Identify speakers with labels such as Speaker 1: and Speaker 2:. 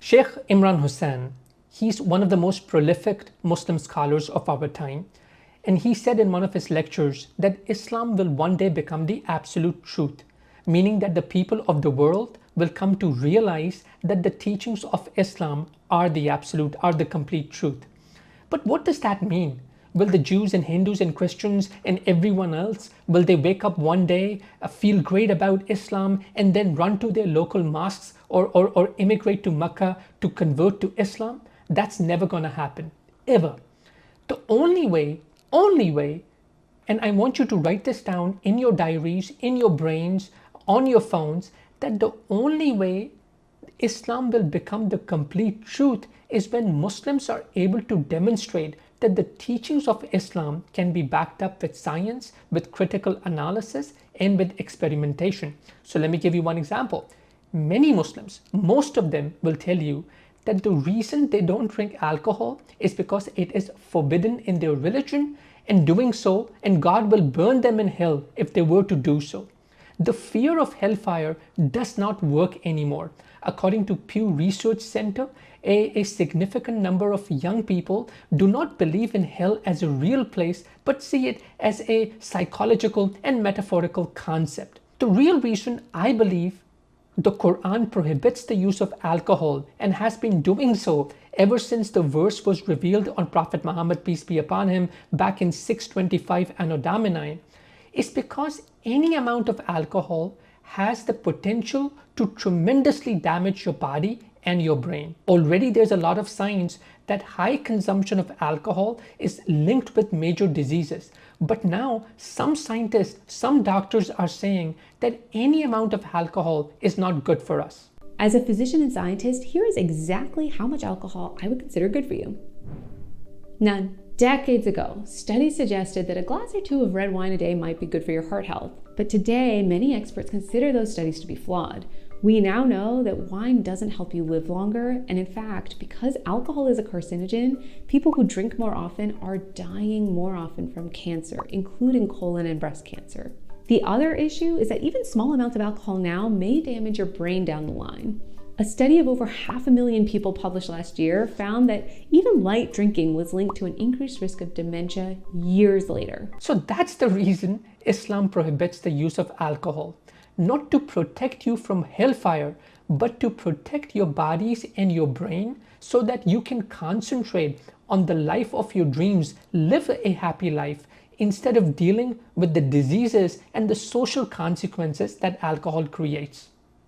Speaker 1: Sheikh Imran Hussain, he's one of the most prolific Muslim scholars of our time, and he said in one of his lectures that Islam will one day become the absolute truth, meaning that the people of the world will come to realize that the teachings of Islam are the absolute, are the complete truth. But what does that mean? Will the Jews and Hindus and Christians and everyone else, will they wake up one day, feel great about Islam, and then run to their local mosques or immigrate to Mecca to convert to Islam? That's never going to happen, ever. The only way, and I want you to write this down in your diaries, in your brains, on your phones, that the only way Islam will become the complete truth is when Muslims are able to demonstrate that the teachings of Islam can be backed up with science, with critical analysis, and with experimentation. So let me give you one example. Many Muslims, most of them will tell you that the reason they don't drink alcohol is because it is forbidden in their religion, and doing so, and God will burn them in hell if they were to do so. The fear of hellfire does not work anymore. According to Pew Research Center, a significant number of young people do not believe in hell as a real place, but see it as a psychological and metaphorical concept. The real reason I believe the Quran prohibits the use of alcohol, and has been doing so ever since the verse was revealed on Prophet Muhammad, peace be upon him, back in 625 Anno Domini, is because any amount of alcohol has the potential to tremendously damage your body and your brain. Already there's a lot of science that high consumption of alcohol is linked with major diseases. But now some scientists, some doctors are saying that any amount of alcohol is not good for us.
Speaker 2: As a physician and scientist, here is exactly how much alcohol I would consider good for you. None. Decades ago, studies suggested that a glass or two of red wine a day might be good for your heart health. But today, many experts consider those studies to be flawed. We now know that wine doesn't help you live longer, and in fact, because alcohol is a carcinogen, people who drink more often are dying more often from cancer, including colon and breast cancer. The other issue is that even small amounts of alcohol now may damage your brain down the line. A study of over 500,000 people published last year found that even light drinking was linked to an increased risk of dementia years later.
Speaker 1: So that's the reason Islam prohibits the use of alcohol. Not to protect you from hellfire, but to protect your bodies and your brain so that you can concentrate on the life of your dreams, live a happy life, instead of dealing with the diseases and the social consequences that alcohol creates.